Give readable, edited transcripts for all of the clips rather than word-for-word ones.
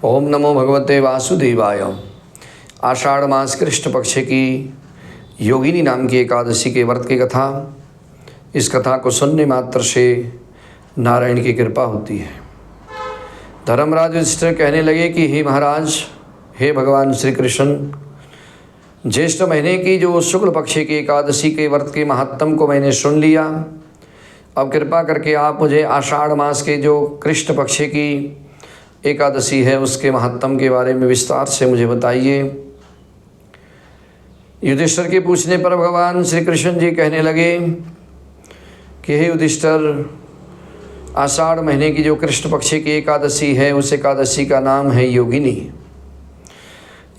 ओम नमो भगवते वासुदेवाय। आषाढ़ मास कृष्ण पक्ष की योगिनी नाम की एकादशी के व्रत की कथा। इस कथा को सुनने मात्र से नारायण की कृपा होती है। धर्मराज युधिष्ठिर कहने लगे कि हे महाराज, हे भगवान श्री कृष्ण, ज्येष्ठ महीने की जो शुक्ल पक्ष की एकादशी के व्रत के महात्म को मैंने सुन लिया। अब कृपा करके आप मुझे आषाढ़ मास के जो कृष्ण पक्ष की एकादशी है उसके महात्म के बारे में विस्तार से मुझे बताइए। युधिष्ठिर के पूछने पर भगवान श्री कृष्ण जी कहने लगे कि हे युधिष्ठिर, आषाढ़ महीने की जो कृष्ण पक्ष की एकादशी है उस एकादशी का नाम है योगिनी।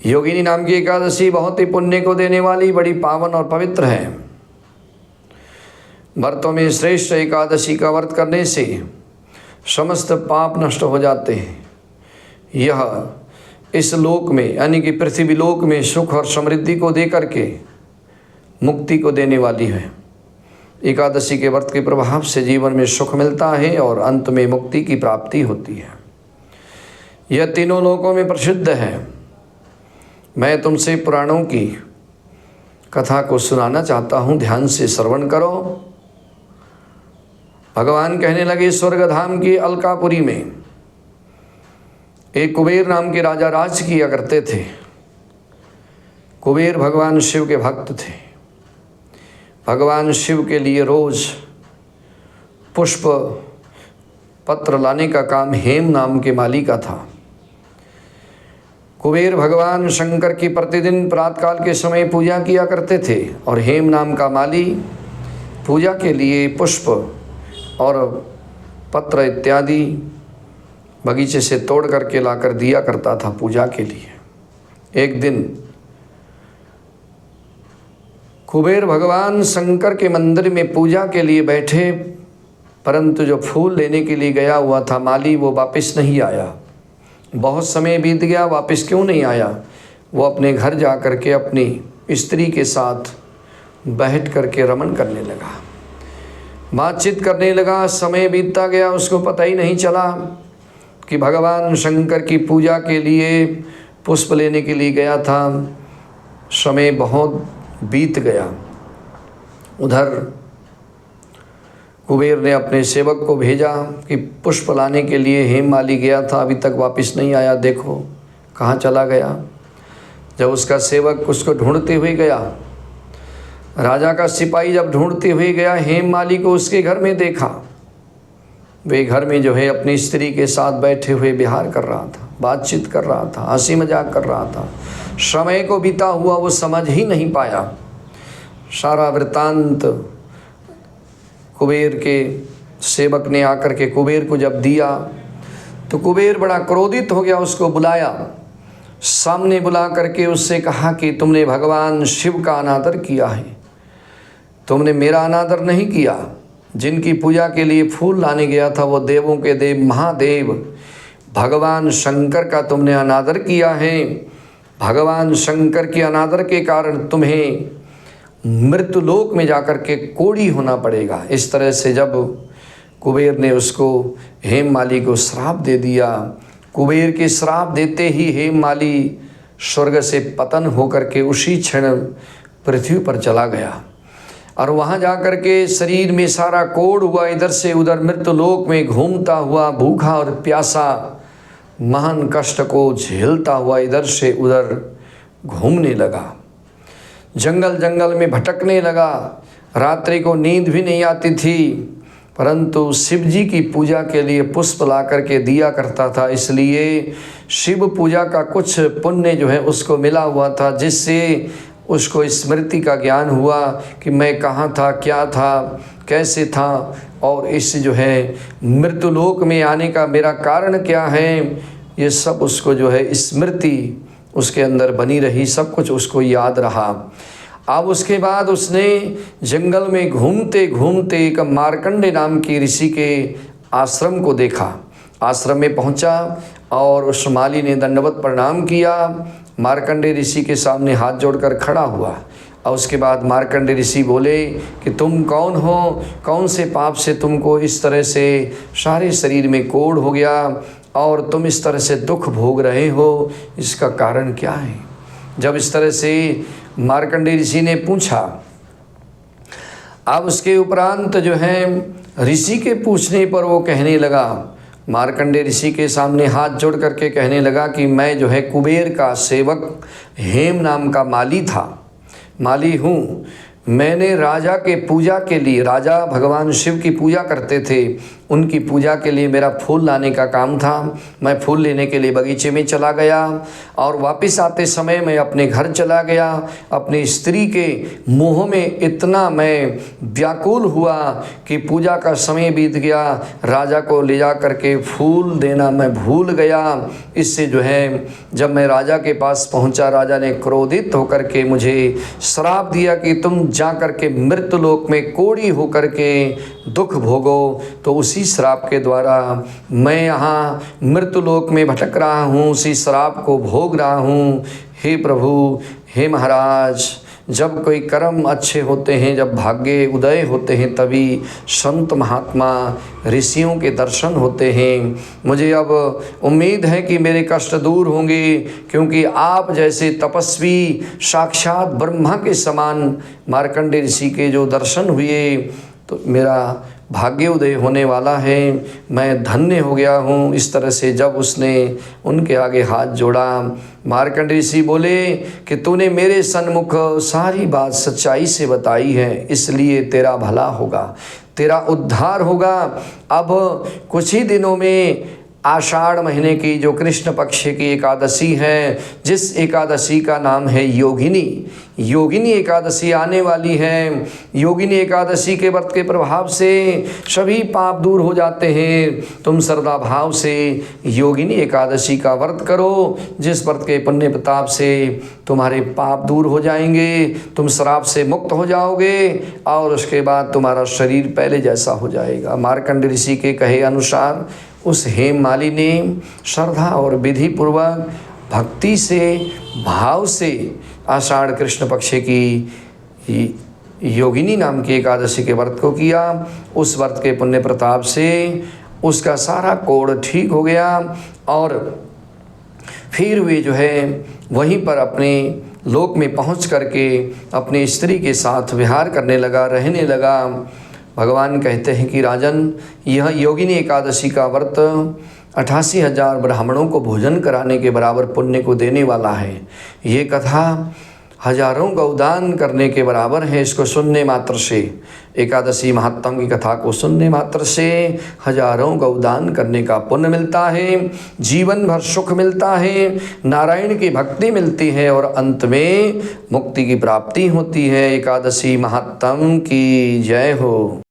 योगिनी नाम की एकादशी बहुत ही पुण्य को देने वाली, बड़ी पावन और पवित्र है। व्रतों में श्रेष्ठ एकादशी का व्रत करने से समस्त पाप नष्ट हो जाते हैं। यह इस लोक में यानी कि पृथ्वी लोक में सुख और समृद्धि को दे करके मुक्ति को देने वाली है। एकादशी के व्रत के प्रभाव से जीवन में सुख मिलता है और अंत में मुक्ति की प्राप्ति होती है। यह तीनों लोकों में प्रसिद्ध है। मैं तुमसे पुराणों की कथा को सुनाना चाहता हूँ, ध्यान से श्रवण करो। भगवान कहने लगे, स्वर्गधाम की अलकापुरी में एक कुबेर नाम के राजा राज किया करते थे। कुबेर भगवान शिव के भक्त थे। भगवान शिव के लिए रोज पुष्प पत्र लाने का काम हेम नाम के माली का था। कुबेर भगवान शंकर की प्रतिदिन प्रातःकाल के समय पूजा किया करते थे और हेम नाम का माली पूजा के लिए पुष्प और पत्र इत्यादि बगीचे से तोड़ करके लाकर दिया करता था पूजा के लिए। एक दिन कुबेर भगवान शंकर के मंदिर में पूजा के लिए बैठे, परंतु जो फूल लेने के लिए गया हुआ था माली वो वापस नहीं आया। बहुत समय बीत गया, वापस क्यों नहीं आया? वो अपने घर जा कर के अपनी स्त्री के साथ बैठ करके रमन करने लगा, बातचीत करने लगा। समय बीतता गया, उसको पता ही नहीं चला कि भगवान शंकर की पूजा के लिए पुष्प लेने के लिए गया था। समय बहुत बीत गया। उधर कुबेर ने अपने सेवक को भेजा कि पुष्प लाने के लिए हेममाली गया था, अभी तक वापस नहीं आया, देखो कहाँ चला गया। जब उसका सेवक उसको ढूंढते हुए गया, राजा का सिपाही जब ढूंढते हुए गया हेममाली को, उसके घर में देखा। वे घर में जो है अपनी स्त्री के साथ बैठे हुए विहार कर रहा था, बातचीत कर रहा था, हंसी मजाक कर रहा था। समय को बीता हुआ वो समझ ही नहीं पाया। सारा वृत्तांत कुबेर के सेवक ने आकर के कुबेर को जब दिया तो कुबेर बड़ा क्रोधित हो गया। उसको बुलाया, सामने बुला करके उससे कहा कि तुमने भगवान शिव का अनादर किया है, तुमने मेरा अनादर नहीं किया। जिनकी पूजा के लिए फूल लाने गया था वो देवों के देव महादेव भगवान शंकर का तुमने अनादर किया है। भगवान शंकर के अनादर के कारण तुम्हें मृत्युलोक में जाकर के कोढ़ी होना पड़ेगा। इस तरह से जब कुबेर ने उसको हेममाली को श्राप दे दिया, कुबेर के श्राप देते ही हेममाली स्वर्ग से पतन होकर के उसी क्षण पृथ्वी पर चला गया और वहाँ जाकर के शरीर में सारा कोढ़ हुआ। इधर से उधर मृत्युलोक में घूमता हुआ, भूखा और प्यासा, महान कष्ट को झेलता हुआ इधर से उधर घूमने लगा। जंगल जंगल में भटकने लगा। रात्रि को नींद भी नहीं आती थी, परंतु शिव जी की पूजा के लिए पुष्प ला करके दिया करता था, इसलिए शिव पूजा का कुछ पुण्य जो है उसको मिला हुआ था, जिससे उसको स्मृति का ज्ञान हुआ कि मैं कहाँ था, क्या था, कैसे था और इस जो है मृत्युलोक में आने का मेरा कारण क्या है। ये सब उसको जो है स्मृति उसके अंदर बनी रही, सब कुछ उसको याद रहा। अब उसके बाद उसने जंगल में घूमते घूमते एक मार्कंडे नाम की ऋषि के आश्रम को देखा। आश्रम में पहुंचा और उस माली ने दंडवत प्रणाम किया। मार्कंडे ऋषि के सामने हाथ जोड़कर खड़ा हुआ और उसके बाद मार्कंडे ऋषि बोले कि तुम कौन हो, कौन से पाप से तुमको इस तरह से सारे शरीर में कोढ़ हो गया, और तुम इस तरह से दुख भोग रहे हो, इसका कारण क्या है? जब इस तरह से मार्कंडेय ऋषि ने पूछा, अब उसके उपरांत जो है ऋषि के पूछने पर वो कहने लगा, मार्कंडेय ऋषि के सामने हाथ जोड़ करके कहने लगा कि मैं जो है कुबेर का सेवक हेम नाम का माली हूँ। मैंने राजा के पूजा के लिए, राजा भगवान शिव की पूजा करते थे, उनकी पूजा के लिए मेरा फूल लाने का काम था। मैं फूल लेने के लिए बगीचे में चला गया और वापस आते समय मैं अपने घर चला गया। अपनी स्त्री के मोह में इतना मैं व्याकुल हुआ कि पूजा का समय बीत गया, राजा को ले जा करके फूल देना मैं भूल गया। इससे जो है जब मैं राजा के पास पहुंचा, राजा ने क्रोधित होकर के मुझे श्राप दिया कि तुम जा करके मृत्युलोक में कोढ़ी होकर के दुख भोगो। तो उसी श्राप के द्वारा मैं यहाँ मृत्युलोक में भटक रहा हूँ, उसी श्राप को भोग रहा हूँ। हे प्रभु, हे महाराज, जब कोई कर्म अच्छे होते हैं, जब भाग्य उदय होते हैं, तभी संत महात्मा ऋषियों के दर्शन होते हैं। मुझे अब उम्मीद है कि मेरे कष्ट दूर होंगे, क्योंकि आप जैसे तपस्वी साक्षात ब्रह्मा के समान मार्कंडेय ऋषि के जो दर्शन हुए तो मेरा भाग्य उदय होने वाला है, मैं धन्य हो गया हूँ। इस तरह से जब उसने उनके आगे हाथ जोड़ा, मार्कंडेय ऋषि बोले कि तूने मेरे सन्मुख सारी बात सच्चाई से बताई है, इसलिए तेरा भला होगा, तेरा उद्धार होगा। अब कुछ ही दिनों में आषाढ़ महीने की जो कृष्ण पक्ष की एकादशी है, जिस एकादशी का नाम है योगिनी एकादशी आने वाली है। योगिनी एकादशी के व्रत के प्रभाव से सभी पाप दूर हो जाते हैं। तुम श्रद्धा भाव से योगिनी एकादशी का व्रत करो, जिस व्रत के पुण्य प्रताप से तुम्हारे पाप दूर हो जाएंगे, तुम श्राप से मुक्त हो जाओगे और उसके बाद तुम्हारा शरीर पहले जैसा हो जाएगा। मार्कंडेय ऋषि के कहे अनुसार उस हेम माली ने श्रद्धा और विधि पूर्वक भक्ति से, भाव से आषाढ़ कृष्ण पक्ष की योगिनी नाम की एकादशी के व्रत को किया। उस व्रत के पुण्य प्रताप से उसका सारा कोढ़ ठीक हो गया और फिर वे जो है वहीं पर अपने लोक में पहुंच करके अपनी स्त्री के साथ विहार करने लगा, रहने लगा। भगवान कहते हैं कि राजन, यह योगिनी एकादशी का व्रत 88,000 ब्राह्मणों को भोजन कराने के बराबर पुण्य को देने वाला है। ये कथा हजारों गौदान करने के बराबर है। इसको सुनने मात्र से, एकादशी महात्म की कथा को सुनने मात्र से हजारों गौदान करने का पुण्य मिलता है, जीवन भर सुख मिलता है, नारायण की भक्ति मिलती है और अंत में मुक्ति की प्राप्ति होती है। एकादशी महात्म की जय हो।